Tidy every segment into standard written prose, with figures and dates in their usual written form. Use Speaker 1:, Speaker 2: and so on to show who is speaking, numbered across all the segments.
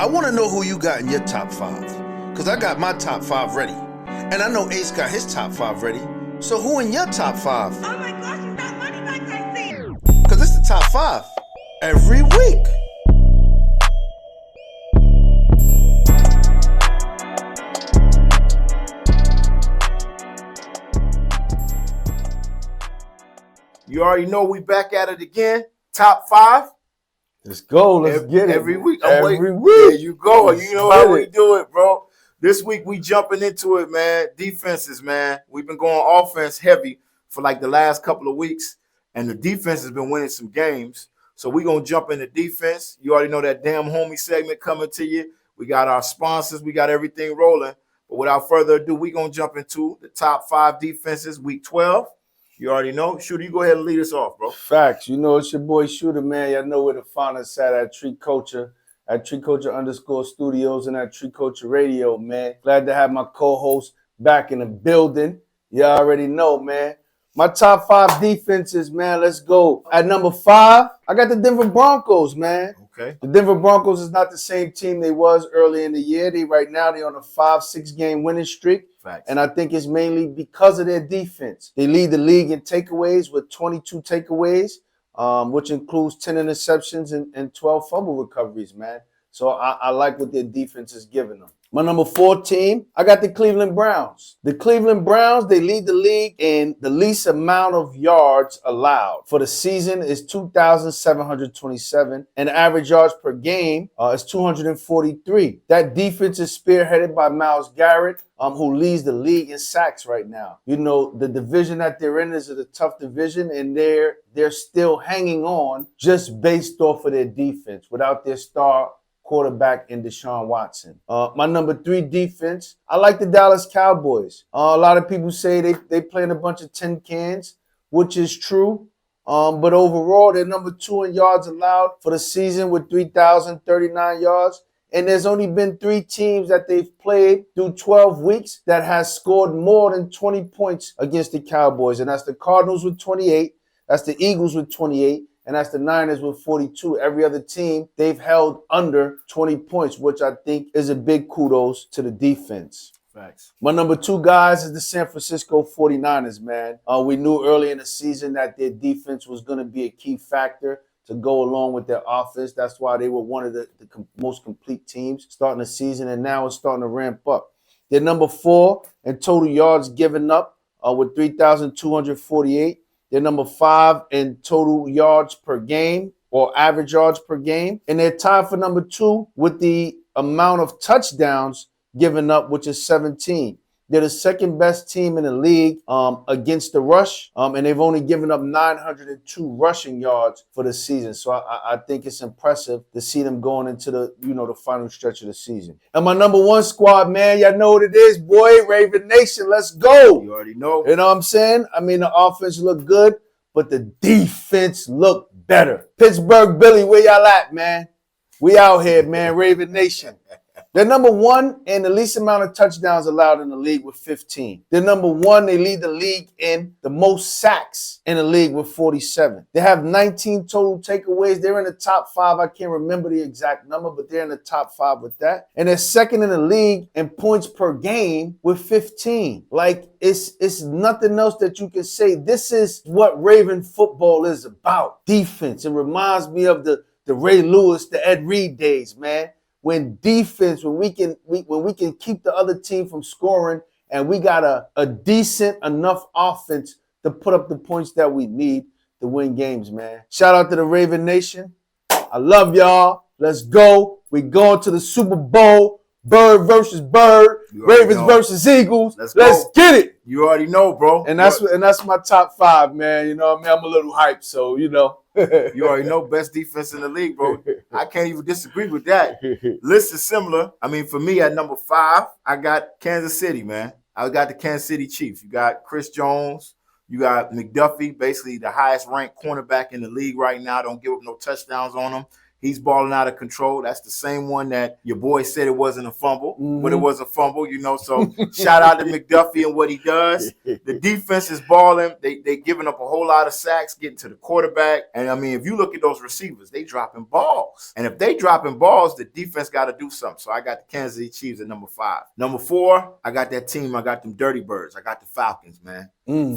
Speaker 1: I want to know who you got in your top five, because I got my top five ready. And I know Ace got his top five ready. So who in your top five?
Speaker 2: Oh my gosh, you got money back, I see.
Speaker 1: Because it's the top five every week.
Speaker 3: You already know we back at it again. Top five.
Speaker 4: Let's go. Let's get it.
Speaker 3: Every week.
Speaker 4: Every week.
Speaker 3: There you go.
Speaker 4: Let's
Speaker 3: You know how we do it, bro. This week we jumping into it, man. Defenses, man. We've been going offense heavy for like the last couple of weeks, and the defense has been winning some games. So we're going to jump into defense. You already know that damn homie segment coming to you. We got our sponsors. We got everything rolling. But without further ado, we're going to jump into the top five defenses, week 12. You already know. Shoodah, you go ahead and lead us off, bro.
Speaker 4: Facts. You know, it's your boy Shoodah, man. Y'all know where to find us at Tree Culture, at Tree Culture _studios and at Tree Culture Radio, man. Glad to have my co-host back in the building. You already know, man. My top five defenses, man. Let's go. At number 5, I got the Denver Broncos, man.
Speaker 3: Okay.
Speaker 4: The Denver Broncos is not the same team they was early in the year. Right now they're on a 5-6 game winning streak.
Speaker 3: Facts.
Speaker 4: And I think it's mainly because of their defense. They lead the league in takeaways with 22 takeaways, which includes 10 interceptions and 12 fumble recoveries, man. So I like what their defense is giving them. My number 4 team, I got the Cleveland Browns. The Cleveland Browns, they lead the league in the least amount of yards allowed. For the season is 2,727, and the average yards per game is 243. That defense is spearheaded by Myles Garrett, who leads the league in sacks right now. You know, the division that they're in is a tough division, and they're still hanging on just based off of their defense without their star quarterback in Deshaun Watson. My number 3 defense, I like the Dallas Cowboys. A lot of people say they playing a bunch of tin cans, which is true. But overall, they're number 2 in yards allowed for the season with 3,039 yards. And there's only been 3 teams that they've played through 12 weeks that has scored more than 20 points against the Cowboys. And that's the Cardinals with 28, that's the Eagles with 28, and that's the Niners with 42. Every other team, they've held under 20 points, which I think is a big kudos to the defense.
Speaker 3: Facts.
Speaker 4: My number 2 guys is the San Francisco 49ers, man. We knew early in the season that their defense was going to be a key factor to go along with their offense. That's why they were one of the most complete teams starting the season, and now it's starting to ramp up. They're number 4 in total yards given up with 3,248. They're number 5 in total yards per game or average yards per game. And they're tied for number 2 with the amount of touchdowns given up, which is 17. They're the second best team in the league against the rush, and they've only given up 902 rushing yards for the season. So I think it's impressive to see them going into the final stretch of the season. And my number 1 squad, man, y'all know what it is, boy, Raven Nation. Let's go.
Speaker 3: You already know.
Speaker 4: You know what I'm saying? I mean, the offense look good, but the defense look better. Pittsburgh Billy, where y'all at, man? We out here, man. Raven Nation. They're number 1 in the least amount of touchdowns allowed in the league with 15. They're number 1. They lead the league in the most sacks in the league with 47. They have 19 total takeaways. They're in the top 5. I can't remember the exact number, but they're in the top 5 with that. And they're second in the league in points per game with 15. Like, it's nothing else that you can say. This is what Raven football is about. Defense. It reminds me of the Ray Lewis, the Ed Reed days, man. When defense, when we can keep the other team from scoring, and we got a decent enough offense to put up the points that we need to win games, man. Shout out to the Raven Nation. I love y'all. Let's go. We going to the Super Bowl. Bird versus Bird. Ravens versus Eagles. Let's get it.
Speaker 3: You already know, bro.
Speaker 4: And that's my top 5, man. You know what I mean? I'm a little hyped, so you know.
Speaker 3: You already know, best defense in the league, bro. I can't even disagree with that. List is similar. I mean, for me at number 5, I got Kansas City, man. I got the Kansas City Chiefs. You got Chris Jones. You got McDuffie, basically the highest ranked cornerback in the league right now. Don't give up no touchdowns on him. He's balling out of control. That's the same one that your boy said it wasn't a fumble, but it was a fumble, So shout out to McDuffie and what he does. The defense is balling. They giving up a whole lot of sacks, getting to the quarterback. And, I mean, if you look at those receivers, they dropping balls. And if they dropping balls, the defense got to do something. So I got the Kansas City Chiefs at number 5. Number 4, I got that team. I got them Dirty Birds. I got the Falcons, man.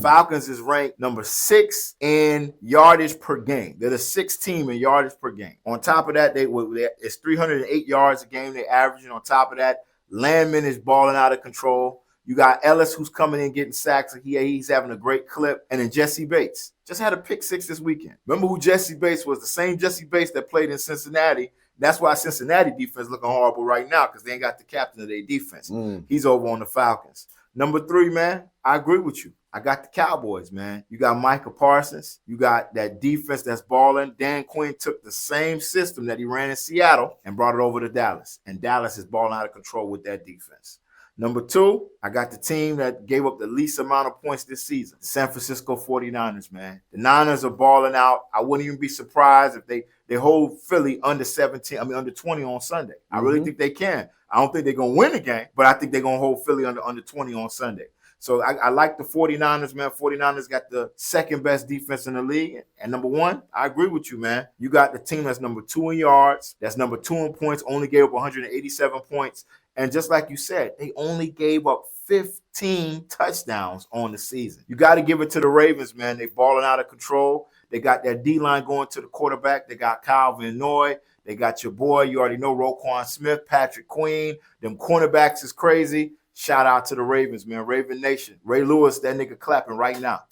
Speaker 3: Falcons is ranked number 6 in yardage per game. They're the 6th team in yardage per game. On top of that, it's 308 yards a game they're averaging. On top of that, Landman is balling out of control. You got Ellis who's coming in getting sacks. He's having a great clip. And then Jesse Bates just had a pick 6 this weekend. Remember who Jesse Bates was? The same Jesse Bates that played in Cincinnati. That's why Cincinnati defense looking horrible right now because they ain't got the captain of their defense. He's over on the Falcons. Number 3, man, I agree with you. I got the Cowboys, man. You got Micah Parsons. You got that defense that's balling. Dan Quinn took the same system that he ran in Seattle and brought it over to Dallas. And Dallas is balling out of control with that defense. Number 2, I got the team that gave up the least amount of points this season, the San Francisco 49ers, man. The Niners are balling out. I wouldn't even be surprised if they hold Philly under 20 on Sunday. I really think they can. I don't think they're going to win the game, but I think they're going to hold Philly under 20 on Sunday. So I like the 49ers, man. 49ers got the 2nd best defense in the league. And number 1, I agree with you, man. You got the team that's number 2 in yards, that's number 2 in points, only gave up 187 points. And just like you said, they only gave up 15 touchdowns on the season. You got to give it to the Ravens, man. They're balling out of control. They got that D-line going to the quarterback. They got Kyle Van Noy. They got your boy, you already know, Roquan Smith, Patrick Queen. Them cornerbacks is crazy. Shout out to the Ravens, man. Raven Nation. Ray Lewis, that nigga clapping right now.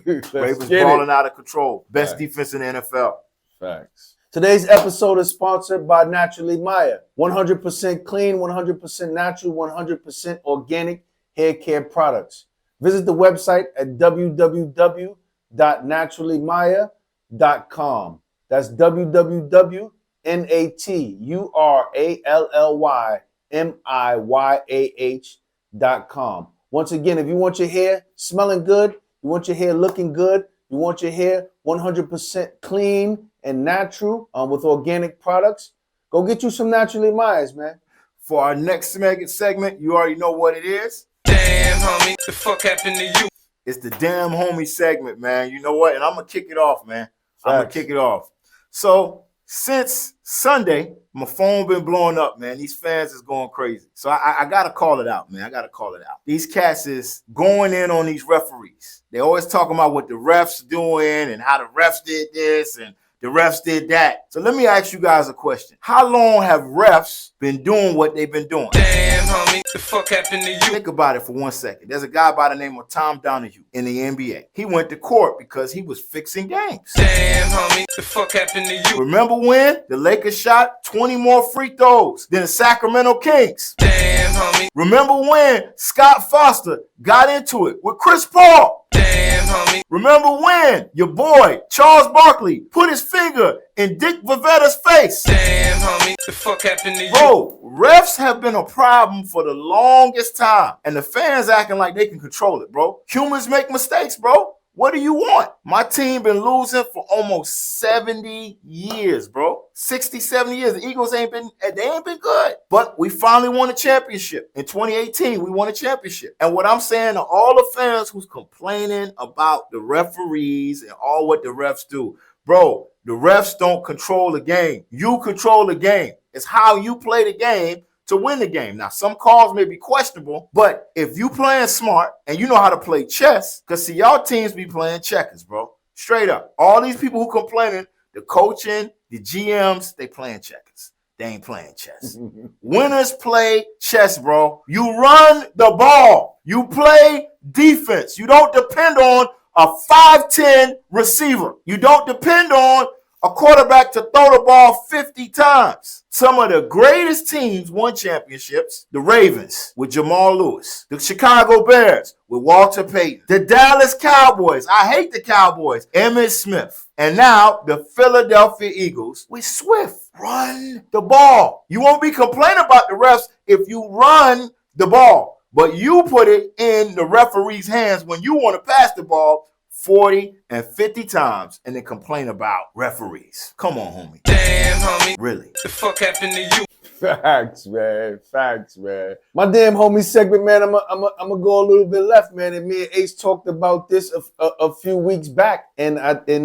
Speaker 3: Ravens balling out of control. Best defense in the NFL.
Speaker 4: Facts. Today's episode is sponsored by Naturally Maya. 100% clean, 100% natural, 100% organic hair care products. Visit the website at www.naturallymaya.com. That's www.naturallymiyah.com. Once again, if you want your hair smelling good, you want your hair looking good, you want your hair 100% clean and natural with organic products, go get you some Naturally Mayas, man.
Speaker 3: For our next segment, you already know what it is.
Speaker 5: Damn, homie, the fuck happened to you?
Speaker 3: It's the Damn Homie segment, man. You know what? And I'm going to kick it off, man. I'm going to kick it off. So since Sunday, my phone been blowing up, man. These fans is going crazy. So I got to call it out, man. I got to call it out. These cats is going in on these referees. They always talking about what the refs doing and how the refs did this and the refs did that. So let me ask you guys a question. How long have refs been doing what they've been doing?
Speaker 5: Damn, homie, the fuck happened to you?
Speaker 3: Think about it for 1 second. There's a guy by the name of Tom Donahue in the NBA. He went to court because he was fixing games.
Speaker 5: Damn, homie, the fuck happened to you?
Speaker 3: Remember when the Lakers shot 20 more free throws than the Sacramento Kings?
Speaker 5: Damn, homie.
Speaker 3: Remember when Scott Foster got into it with Chris Paul?
Speaker 5: Damn, homie.
Speaker 3: Remember when your boy Charles Barkley put his finger in Dick Vavetta's face?
Speaker 5: Damn, homie, the fuck happened to you?
Speaker 3: Bro, refs have been a problem for the longest time, and the fans acting like they can control it, bro. Humans make mistakes, bro. What do you want? My team been losing for almost 70 years, bro. 60, 70 years. The Eagles ain't been good. But we finally won a championship. In 2018, we won a championship. And what I'm saying to all the fans who's complaining about the referees and all what the refs do, bro, the refs don't control the game. You control the game. It's how you play the game to win the game. Now, some calls may be questionable, but if you playing smart and you know how to play chess, because see, y'all teams be playing checkers, bro. Straight up. All these people who complaining, the coaching, the GMs, they playing checkers. They ain't playing chess. Winners play chess, bro. You run the ball. You play defense. You don't depend on a 5'10" receiver. You don't depend on a quarterback to throw the ball 50 times. Some of the greatest teams won championships. The Ravens with Jamal Lewis. The Chicago Bears with Walter Payton. The Dallas Cowboys. I hate the Cowboys. Emmitt Smith. And now the Philadelphia Eagles with Swift. Run the ball. You won't be complaining about the refs if you run the ball. But you put it in the referee's hands when you want to pass the ball 40 and 50 times and then complain about referees. Come on, homie.
Speaker 5: Damn, homie.
Speaker 3: Really?
Speaker 5: The fuck happened to you?
Speaker 4: Facts, man. Facts, man. My damn homie segment, man. I'm gonna go a little bit left, man. And me and Ace talked about this a few weeks back, and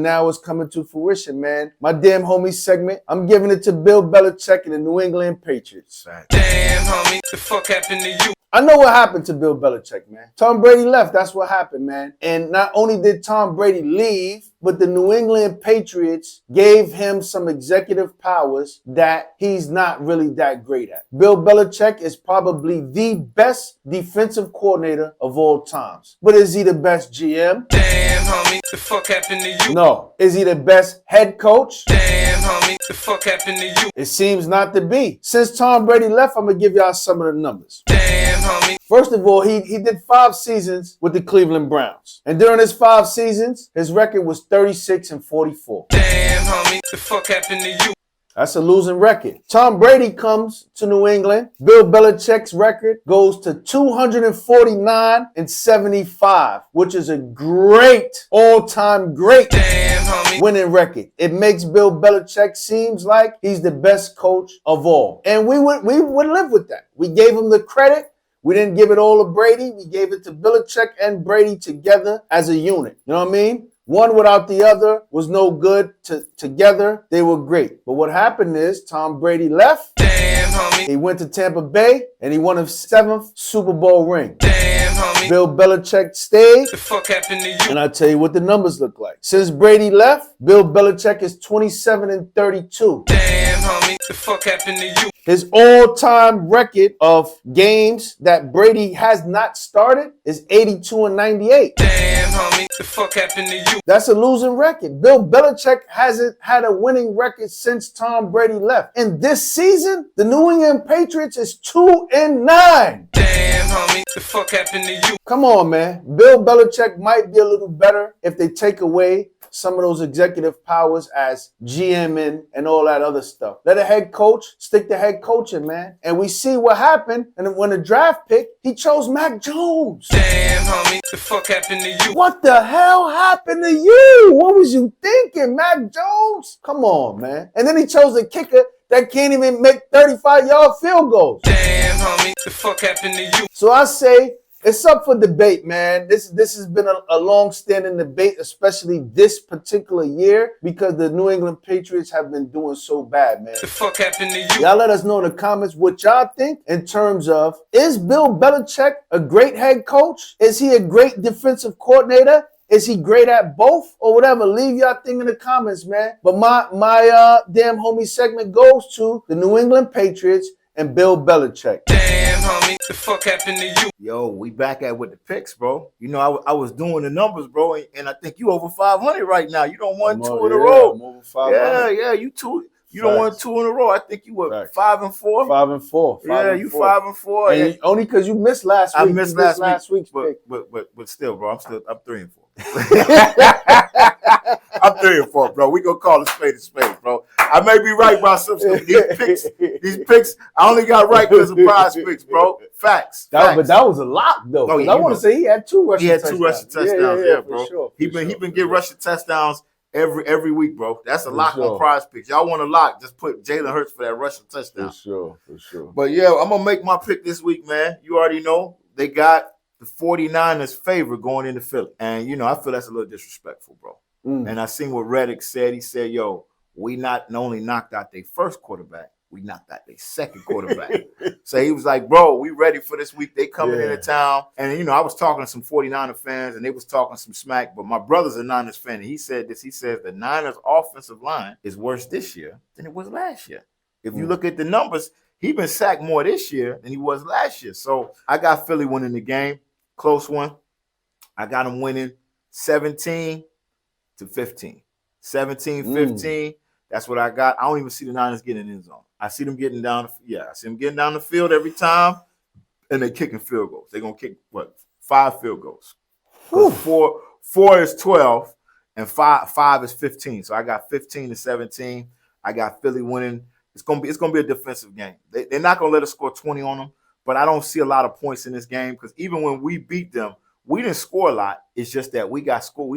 Speaker 4: now it's coming to fruition, man. My damn homie segment. I'm giving it to Bill Belichick and the New England Patriots.
Speaker 5: Damn, homie, the fuck happened to you?
Speaker 4: I know what happened to Bill Belichick, man. Tom Brady left. That's what happened, man. And not only did Tom Brady leave, but the New England Patriots gave him some executive powers that he's not really that great at. Bill Belichick is probably the best defensive coordinator of all times. But is he the best GM?
Speaker 5: Damn, homie, the fuck happened to you?
Speaker 4: No. Is he the best head coach?
Speaker 5: Damn, homie, the fuck happened to you?
Speaker 4: It seems not to be. Since Tom Brady left, I'm going to give y'all some of the numbers.
Speaker 5: Damn, homie.
Speaker 4: First of all, he did 5 seasons with the Cleveland Browns. And during his 5 seasons, his record was 36-44.
Speaker 5: Damn, homie, the fuck happened to you?
Speaker 4: That's a losing record. Tom Brady comes to New England. Bill Belichick's record goes to 249-75, which is a great, all-time great
Speaker 5: Damn, homie.
Speaker 4: winning record. It makes Bill Belichick seems like he's the best coach of all. And we would live with that. We gave him the credit. We didn't give it all to Brady. We gave it to Belichick and Brady together as a unit. You know what I mean? One without the other was no good. Together, they were great. But what happened is Tom Brady left.
Speaker 5: Damn, homie.
Speaker 4: He went to Tampa Bay, and he won his 7th Super Bowl ring.
Speaker 5: Damn, homie.
Speaker 4: Bill Belichick stayed,
Speaker 5: The fuck happened to you?
Speaker 4: and I'll tell you what the numbers look like. Since Brady left, Bill Belichick is 27-32.
Speaker 5: Damn, homie. The fuck happened to you?
Speaker 4: His all-time record of games that Brady has not started is 82-98.
Speaker 5: Damn, homie. The fuck happened to you?
Speaker 4: That's a losing record. Bill Belichick hasn't had a winning record since Tom Brady left. And this season, the New England Patriots is 2-9.
Speaker 5: Damn, homie. The fuck happened to you?
Speaker 4: Come on, man. Bill Belichick might be a little better if they take away some of those executive powers as GM and all that other stuff. Let a head coach stick to head coaching, man. And we see what happened. And when the draft pick, he chose Mac Jones.
Speaker 5: Damn, homie. The fuck happened to you?
Speaker 4: What the hell happened to you? What was you thinking, Mac Jones? Come on, man. And then he chose a kicker that can't even make 35-yard field goals.
Speaker 5: Damn, homie. The fuck happened to you?
Speaker 4: So I say, it's up for debate, man. This has been a long-standing debate, especially this particular year, because the New England Patriots have been doing so bad, man.
Speaker 5: The fuck happened to you?
Speaker 4: Y'all let us know in the comments what y'all think in terms of, is Bill Belichick a great head coach? Is he a great defensive coordinator? Is he great at both or whatever? Leave y'all thing in the comments, man. But my damn homie segment goes to the New England Patriots and Bill Belichick.
Speaker 5: Damn, homie. The fuck happened to you?
Speaker 3: Yo, we back at with the picks, bro. You know, I was doing the numbers, bro, and I think you over 500 right now. You don't won 2 in a row.
Speaker 4: I'm over 500.
Speaker 3: Yeah, you don't won 2 in a row. I think you were
Speaker 4: Facts.
Speaker 3: 5-4.
Speaker 4: 5-4.
Speaker 3: Yeah, you 5-4.
Speaker 4: And only because you missed last week.
Speaker 3: I missed last
Speaker 4: week's
Speaker 3: week,
Speaker 4: pick.
Speaker 3: but still, bro, I'm 3-4. I'm 3-4, bro. We gonna call a spade, bro. I may be right about some stuff. These picks, I only got right because of prize picks, bro. Facts.
Speaker 4: But that was a lot, though.
Speaker 3: Oh, yeah,
Speaker 4: I want to say he had 2 rushing touchdowns.
Speaker 3: He had 2 rushing touchdowns, yeah, bro.
Speaker 4: Sure,
Speaker 3: he been getting rushing touchdowns every week, bro. That's a lock
Speaker 4: sure.
Speaker 3: on prize picks. Y'all want a lock? Just put Jalen Hurts for that rushing touchdown.
Speaker 4: For sure.
Speaker 3: But yeah, I'm gonna make my pick this week, man. You already know they got the 49ers favor going into Philly, and you know I feel that's a little disrespectful, bro. And I seen what Reddick said. He said, "Yo, we not only knocked out their first quarterback, we knocked out their second quarterback." So he was like, "Bro, we ready for this week. They coming into town." And you know, I was talking to some 49er fans, and they was talking some smack. But my brother's a Niners fan, and he said this. He says the Niners' offensive line is worse this year than it was last year. If you look at the numbers, he been sacked more this year than he was last year. So I got Philly winning the game, close one. I got them winning 17-15. 17-15. That's what I got. I don't even see the Niners getting in the end zone. I see them getting down. I see them getting down the field every time, and they kicking field goals. They're gonna kick 5 field goals. 4 is 12, and 5 is 15. So I got 15-17. I got Philly winning. It's gonna be a defensive game. They're not gonna let us score 20 on them, but I don't see a lot of points in this game because even when we beat them, we didn't score a lot. It's just that we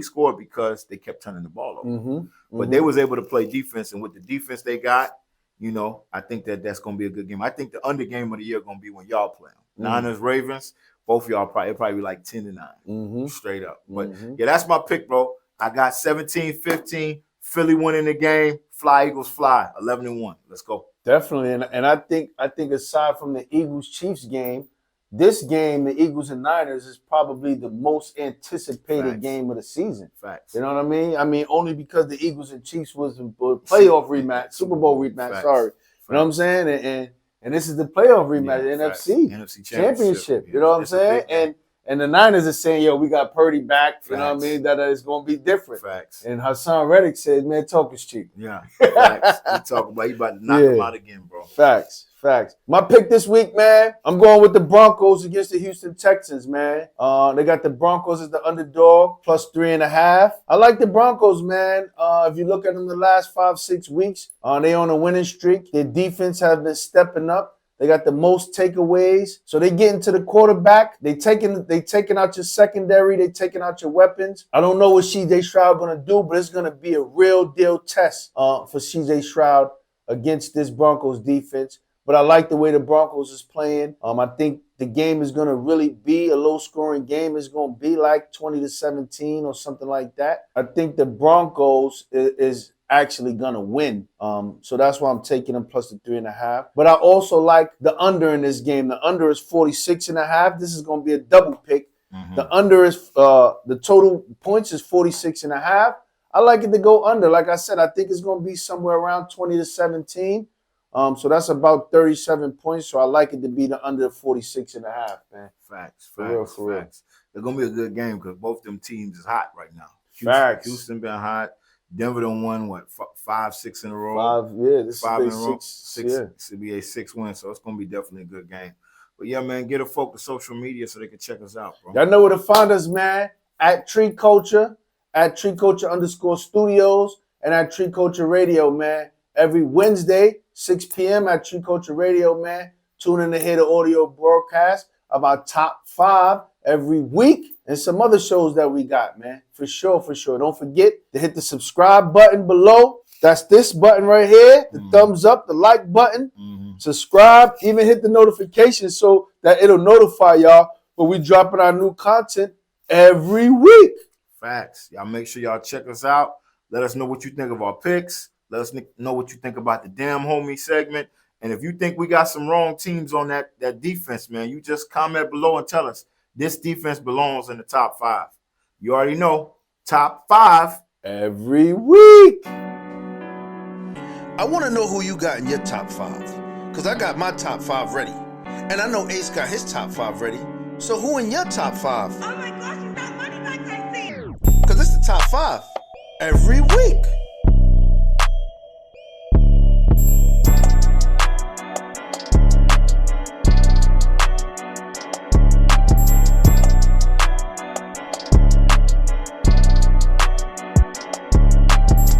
Speaker 3: scored because they kept turning the ball over. But they was able to play defense, and with the defense they got, You know, I think that's going to be a good game. I think the under game of the year going to be when y'all play them. Niners, Ravens, both of y'all probably be like 10-9, straight up. But yeah, that's my pick, bro. I got 17-15. Philly winning the game. Fly Eagles fly. 11-1. Let's go.
Speaker 4: Definitely, and I think aside from the Eagles Chiefs game, this game, the Eagles and Niners, is probably the most anticipated game of the season.
Speaker 3: Facts.
Speaker 4: You know what I mean? I mean, only because the Eagles and Chiefs was a playoff rematch, Super Bowl rematch.
Speaker 3: Facts.
Speaker 4: Sorry, you know what I'm saying? And this is the playoff rematch, the NFC championship. You know what I'm saying? And the Niners are saying, yo, we got Purdy back. You know what I mean? That is going to be different.
Speaker 3: Facts.
Speaker 4: And Hassan Reddick said, man, talk is cheap.
Speaker 3: Yeah. Facts. He about to knock him out again, bro.
Speaker 4: Facts. My pick this week, man, I'm going with the Broncos against the Houston Texans, man. They got the Broncos as the underdog, plus 3.5. I like the Broncos, man. If you look at them the last 5-6 weeks, they on a winning streak. Their defense has been stepping up. They got the most takeaways. So they get into the quarterback. They taking out your secondary. They taking out your weapons. I don't know what C.J. Stroud going to do, but it's going to be a real deal test for C.J. Stroud against this Broncos defense. But I like the way the Broncos is playing. I think the game is going to really be a low-scoring game. It's going to be like 20-17 or something like that. I think the Broncos is actually going to win. So that's why I'm taking them plus the 3.5. But I also like the under in this game. The under is 46.5. This is going to be a double pick. The under is the total points is 46.5. I like it to go under. Like I said, I think it's going to be somewhere around 20-17. So that's about 37 points. So I like it to be the under 46.5, man.
Speaker 3: Facts.
Speaker 4: For real.
Speaker 3: It's going to be a good game because both them teams is hot right now. Houston been hot. Denver done won, 5-6 in a row?
Speaker 4: This is
Speaker 3: 5 in a row.
Speaker 4: 6. Yeah.
Speaker 3: This will be a 6 win, so it's going to be definitely a good game. But yeah, man, get a focus social media so they can check us out, bro.
Speaker 4: Y'all know where to find us, man. At Tree Culture, at Tree Culture _studios, and at Tree Culture Radio, man. Every Wednesday, 6 p.m. at Tree Culture Radio, man. Tune in to hear the audio broadcast of our top 5 every week and some other shows that we got, man. For sure. Don't forget to hit the subscribe button below. That's this button right here, the thumbs up, the like button. Subscribe, even hit the notification so that it'll notify y'all when we dropping our new content every week.
Speaker 3: Facts. Y'all make sure y'all check us out. Let us know what you think of our picks. Let us know what you think about the Damn Homie segment. And if you think we got some wrong teams on that defense, man, you just comment below and tell us this defense belongs in the top 5. You already know, top 5
Speaker 4: every week.
Speaker 1: I want to know who you got in your top 5, because I got my top 5 ready. And I know Ace got his top 5 ready. So who in your top 5?
Speaker 2: Oh my gosh, you got money back I see.
Speaker 1: Because it's the top 5 every week.